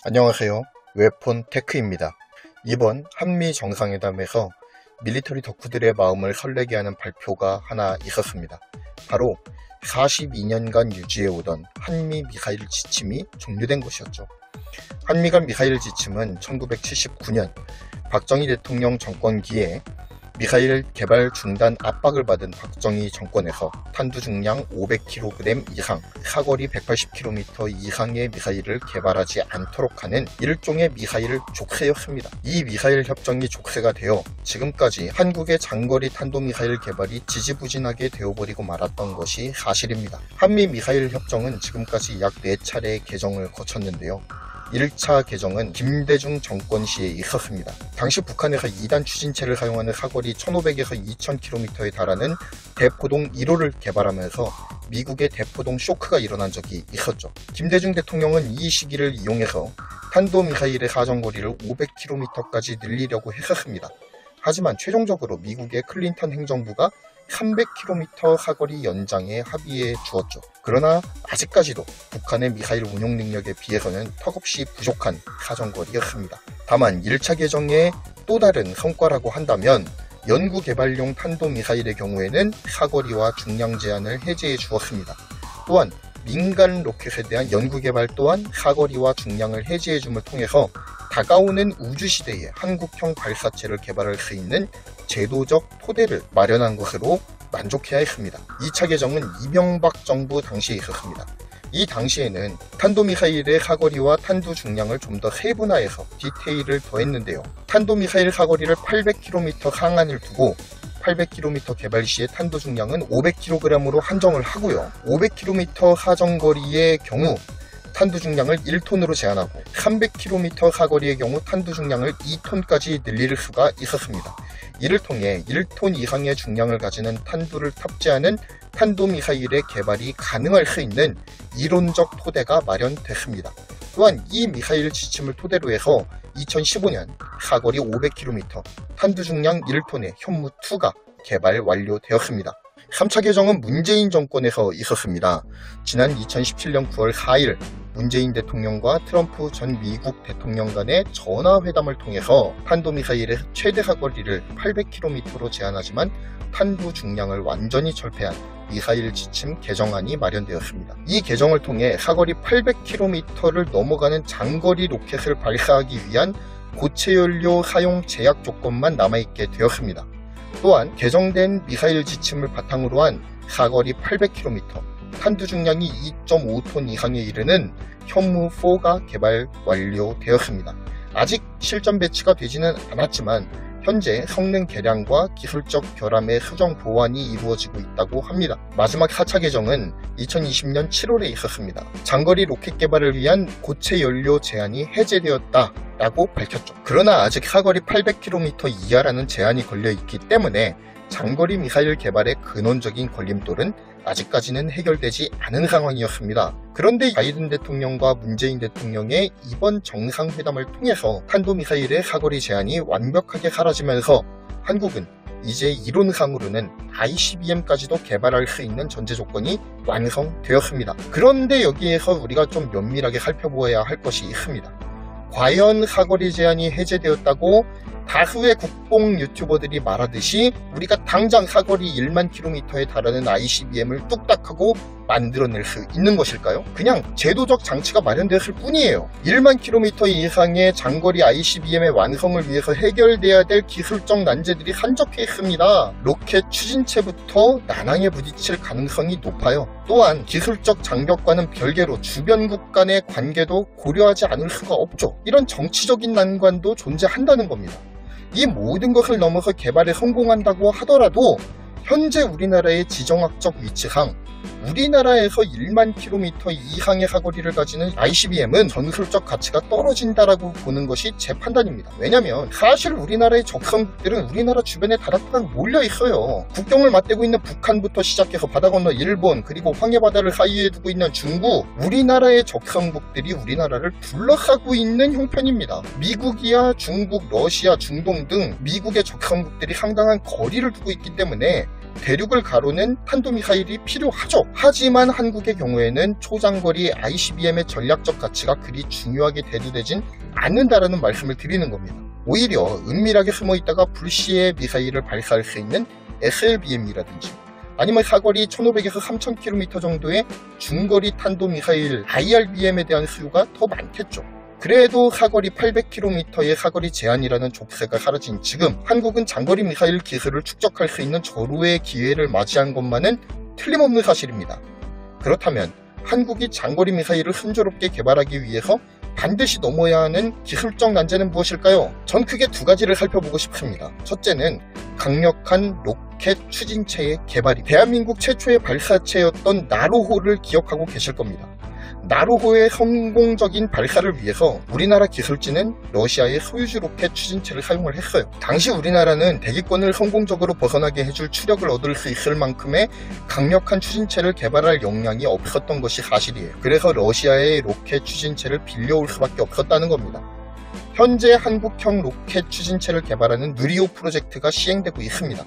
안녕하세요. 웹폰 테크입니다. 이번 한미 정상회담에서 밀리터리 덕후들의 마음을 설레게 하는 발표가 하나 있었습니다. 바로 42년간 유지해오던 한미 미사일 지침이 종료된 것이었죠. 한미 간 미사일 지침은 1979년 박정희 대통령 정권기에 미사일 개발 중단 압박을 받은 박정희 정권에서 탄두 중량 500kg 이상, 사거리 180km 이상의 미사일을 개발하지 않도록 하는 일종의 미사일 족쇄였습니다. 이 미사일 협정이 족쇄가 되어 지금까지 한국의 장거리 탄도미사일 개발이 지지부진하게 되어버리고 말았던 것이 사실입니다. 한미 미사일 협정은 지금까지 약 4차례의 개정을 거쳤는데요. 1차 개정은 김대중 정권 시에 있었습니다. 당시 북한에서 2단 추진체를 사용하는 사거리 1500에서 2000km에 달하는 대포동 1호를 개발하면서 미국의 대포동 쇼크가 일어난 적이 있었죠. 김대중 대통령은 이 시기를 이용해서 탄도미사일의 사정거리를 500km까지 늘리려고 했었습니다. 하지만 최종적으로 미국의 클린턴 행정부가 300km 사거리 연장에 합의해 주었죠. 그러나 아직까지도 북한의 미사일 운용 능력에 비해서는 턱없이 부족한 사정거리였습니다. 다만 1차 개정의 또 다른 성과라고 한다면 연구 개발용 탄도미사일의 경우에는 사거리와 중량 제한을 해제해 주었습니다. 또한 민간 로켓에 대한 연구 개발 또한 사거리와 중량을 해제해 줌을 통해서 다가오는 우주시대에 한국형 발사체를 개발할 수 있는 제도적 토대를 마련한 것으로 만족해야 했습니다. 2차 개정은 이명박 정부 당시에 있었습니다. 이 당시에는 탄도미사일의 사거리와 탄두 중량을 좀 더 세분화해서 디테일을 더했는데요. 탄도미사일 사거리를 800km 상한을 두고 800km 개발 시의 탄도 중량은 500kg으로 한정을 하고요. 500km 사정거리의 경우 탄두 중량을 1톤으로 제한하고 300km 사거리의 경우 탄두 중량을 2톤까지 늘릴 수가 있었습니다. 이를 통해 1톤 이상의 중량을 가지는 탄두를 탑재하는 탄도미사일의 개발이 가능할 수 있는 이론적 토대가 마련됐습니다. 또한 이 미사일 지침을 토대로 해서 2015년 사거리 500km, 탄두 중량 1톤의 현무2가 개발 완료되었습니다. 3차 개정은 문재인 정권에서 있었습니다. 지난 2017년 9월 4일 문재인 대통령과 트럼프 전 미국 대통령 간의 전화회담을 통해서 탄도미사일의 최대 사거리를 800km로 제한하지만 탄두 중량을 완전히 철폐한 미사일 지침 개정안이 마련되었습니다. 이 개정을 통해 사거리 800km를 넘어가는 장거리 로켓을 발사하기 위한 고체 연료 사용 제약 조건만 남아있게 되었습니다. 또한 개정된 미사일 지침을 바탕으로 한 사거리 800km, 탄두 중량이 2.5톤 이상에 이르는 현무4가 개발 완료되었습니다. 아직 실전 배치가 되지는 않았지만 현재 성능 개량과 기술적 결함의 수정 보완이 이루어지고 있다고 합니다. 마지막 4차 개정은 2020년 7월에 있었습니다. 장거리 로켓 개발을 위한 고체 연료 제한이 해제되었다라고 밝혔죠. 그러나 아직 사거리 800km 이하라는 제한이 걸려 있기 때문에 장거리 미사일 개발의 근원적인 걸림돌은 아직까지는 해결되지 않은 상황이었습니다. 그런데 바이든 대통령과 문재인 대통령의 이번 정상회담을 통해서 탄도미사일의 사거리 제한이 완벽하게 사라지면서 한국은 이제 이론상으로는 ICBM까지도 개발할 수 있는 전제 조건이 완성되었습니다. 그런데 여기에서 우리가 좀 면밀하게 살펴보아야 할 것이 있습니다. 과연 사거리 제한이 해제되었다고 다수의 국뽕 유튜버들이 말하듯이 우리가 당장 사거리 1만 km에 달하는 ICBM을 뚝딱하고 만들어낼 수 있는 것일까요? 그냥 제도적 장치가 마련되었을 뿐이에요. 1만 km 이상의 장거리 ICBM의 완성을 위해서 해결돼야 될 기술적 난제들이 산적해 있습니다. 로켓 추진체부터 난항에 부딪힐 가능성이 높아요. 또한 기술적 장벽과는 별개로 주변국 간의 관계도 고려하지 않을 수가 없죠. 이런 정치적인 난관도 존재한다는 겁니다. 이 모든 것을 넘어서 개발에 성공한다고 하더라도 현재 우리나라의 지정학적 위치상 우리나라에서 1만 km 이상의 사거리를 가지는 ICBM은 전술적 가치가 떨어진다라고 보는 것이 제 판단입니다. 왜냐면 사실 우리나라의 적성국들은 우리나라 주변에 다닥다닥 몰려있어요. 국경을 맞대고 있는 북한부터 시작해서 바다 건너 일본, 그리고 황해바다를 사이에 두고 있는 중국, 우리나라의 적성국들이 우리나라를 둘러싸고 있는 형편입니다. 미국이야 중국, 러시아, 중동 등 미국의 적성국들이 상당한 거리를 두고 있기 때문에 대륙을 가로는 탄도미사일이 필요하죠. 하지만 한국의 경우에는 초장거리 ICBM의 전략적 가치가 그리 중요하게 대두되진 않는다라는 말씀을 드리는 겁니다. 오히려 은밀하게 숨어있다가 불시에 미사일을 발사할 수 있는 SLBM이라든지 아니면 사거리 1500에서 3000km 정도의 중거리 탄도미사일 IRBM에 대한 수요가 더 많겠죠. 그래도 사거리 800km의 사거리 제한이라는 족쇄가 사라진 지금 한국은 장거리 미사일 기술을 축적할 수 있는 절호의 기회를 맞이한 것만은 틀림없는 사실입니다. 그렇다면 한국이 장거리 미사일을 순조롭게 개발하기 위해서 반드시 넘어야 하는 기술적 난제는 무엇일까요? 전 크게 두 가지를 살펴보고 싶습니다. 첫째는 강력한 로켓 추진체의 개발이 대한민국 최초의 발사체였던 나로호를 기억하고 계실 겁니다. 나로호의 성공적인 발사를 위해서 우리나라 기술진은 러시아의 소유주 로켓 추진체를 사용을 했어요. 당시 우리나라는 대기권을 성공적으로 벗어나게 해줄 추력을 얻을 수 있을 만큼의 강력한 추진체를 개발할 역량이 없었던 것이 사실이에요. 그래서 러시아의 로켓 추진체를 빌려올 수밖에 없었다는 겁니다. 현재 한국형 로켓 추진체를 개발하는 누리호 프로젝트가 시행되고 있습니다.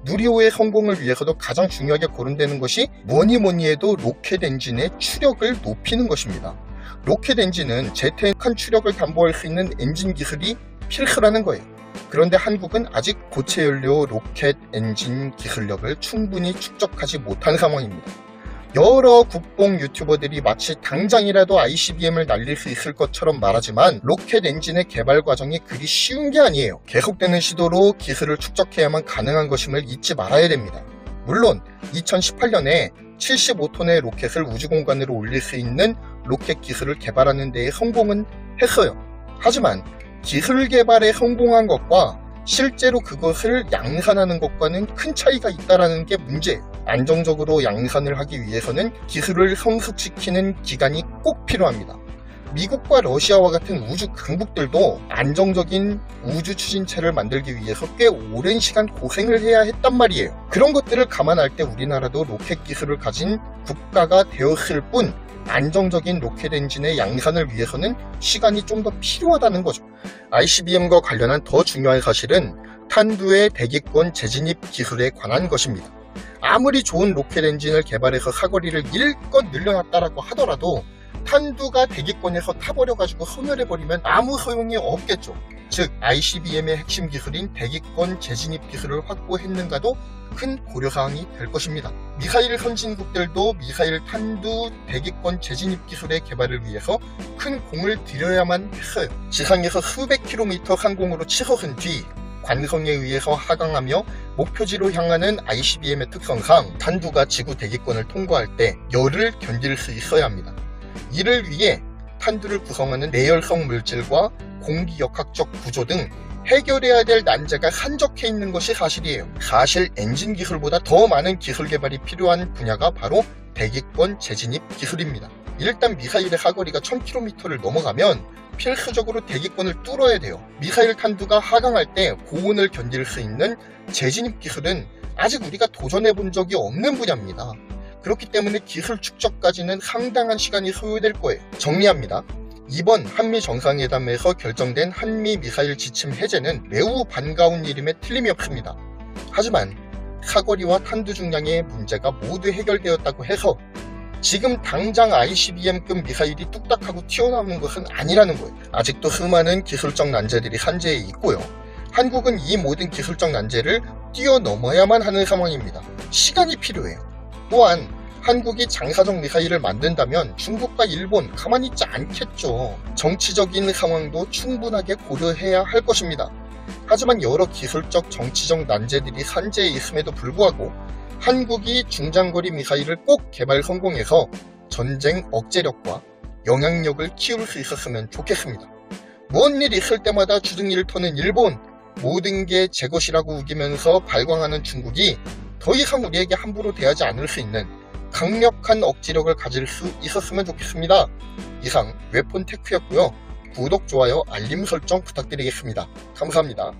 누리호의 성공을 위해서도 가장 중요하게 거론되는 것이 뭐니 해도 로켓 엔진의 추력을 높이는 것입니다. 로켓 엔진은 재택한 추력을 담보할 수 있는 엔진 기술이 필수라는 거예요. 그런데 한국은 아직 고체 연료 로켓 엔진 기술력을 충분히 축적하지 못한 상황입니다. 여러 국뽕 유튜버들이 마치 당장이라도 ICBM을 날릴 수 있을 것처럼 말하지만 로켓 엔진의 개발 과정이 그리 쉬운 게 아니에요. 계속되는 시도로 기술을 축적해야만 가능한 것임을 잊지 말아야 됩니다. 물론 2018년에 75톤의 로켓을 우주공간으로 올릴 수 있는 로켓 기술을 개발하는 데에 성공은 했어요. 하지만 기술 개발에 성공한 것과 실제로 그것을 양산하는 것과는 큰 차이가 있다는 게 문제예요. 안정적으로 양산을 하기 위해서는 기술을 성숙시키는 기간이 꼭 필요합니다. 미국과 러시아와 같은 우주 강국들도 안정적인 우주 추진체를 만들기 위해서 꽤 오랜 시간 고생을 해야 했단 말이에요. 그런 것들을 감안할 때 우리나라도 로켓 기술을 가진 국가가 되었을 뿐 안정적인 로켓 엔진의 양산을 위해서는 시간이 좀 더 필요하다는 거죠. ICBM과 관련한 더 중요한 사실은 탄두의 대기권 재진입 기술에 관한 것입니다. 아무리 좋은 로켓 엔진을 개발해서 사거리를 일껏 늘려놨다라고 하더라도 탄두가 대기권에서 타버려가지고 소멸해버리면 아무 소용이 없겠죠. 즉 ICBM의 핵심 기술인 대기권 재진입 기술을 확보했는가도 큰 고려사항이 될 것입니다. 미사일 선진국들도 미사일 탄두 대기권 재진입 기술의 개발을 위해서 큰 공을 들여야만 했어요. 지상에서 수백 킬로미터 상공으로 치솟은 뒤 관성에 의해서 하강하며 목표지로 향하는 ICBM의 특성상 탄두가 지구 대기권을 통과할 때 열을 견딜 수 있어야 합니다. 이를 위해 탄두를 구성하는 내열성 물질과 공기역학적 구조 등 해결해야 될 난제가 산적해 있는 것이 사실이에요. 사실 엔진 기술보다 더 많은 기술 개발이 필요한 분야가 바로 대기권 재진입 기술입니다. 일단 미사일의 사거리가 1000km를 넘어가면 필수적으로 대기권을 뚫어야 돼요. 미사일 탄두가 하강할 때 고온을 견딜 수 있는 재진입 기술은 아직 우리가 도전해 본 적이 없는 분야입니다. 그렇기 때문에 기술 축적까지는 상당한 시간이 소요될 거예요. 정리합니다. 이번 한미 정상회담에서 결정된 한미 미사일 지침 해제는 매우 반가운 일임에 틀림이 없습니다. 하지만 사거리와 탄두 중량의 문제가 모두 해결되었다고 해서 지금 당장 ICBM급 미사일이 뚝딱하고 튀어나오는 것은 아니라는 거예요. 아직도 수많은 기술적 난제들이 산재해 있고요. 한국은 이 모든 기술적 난제를 뛰어넘어야만 하는 상황입니다. 시간이 필요해요. 또한 한국이 장사적 미사일을 만든다면 중국과 일본 가만히 있지 않겠죠. 정치적인 상황도 충분하게 고려해야 할 것입니다. 하지만 여러 기술적 정치적 난제들이 산재해 있음에도 불구하고 한국이 중장거리 미사일을 꼭 개발 성공해서 전쟁 억제력과 영향력을 키울 수 있었으면 좋겠습니다. 무슨 일 있을 때마다 주둥이를 터는 일본, 모든 게 제 것이라고 우기면서 발광하는 중국이 더 이상 우리에게 함부로 대하지 않을 수 있는 강력한 억지력을 가질 수 있었으면 좋겠습니다. 이상 웹폰테크였고요. 구독, 좋아요, 알림 설정 부탁드리겠습니다. 감사합니다.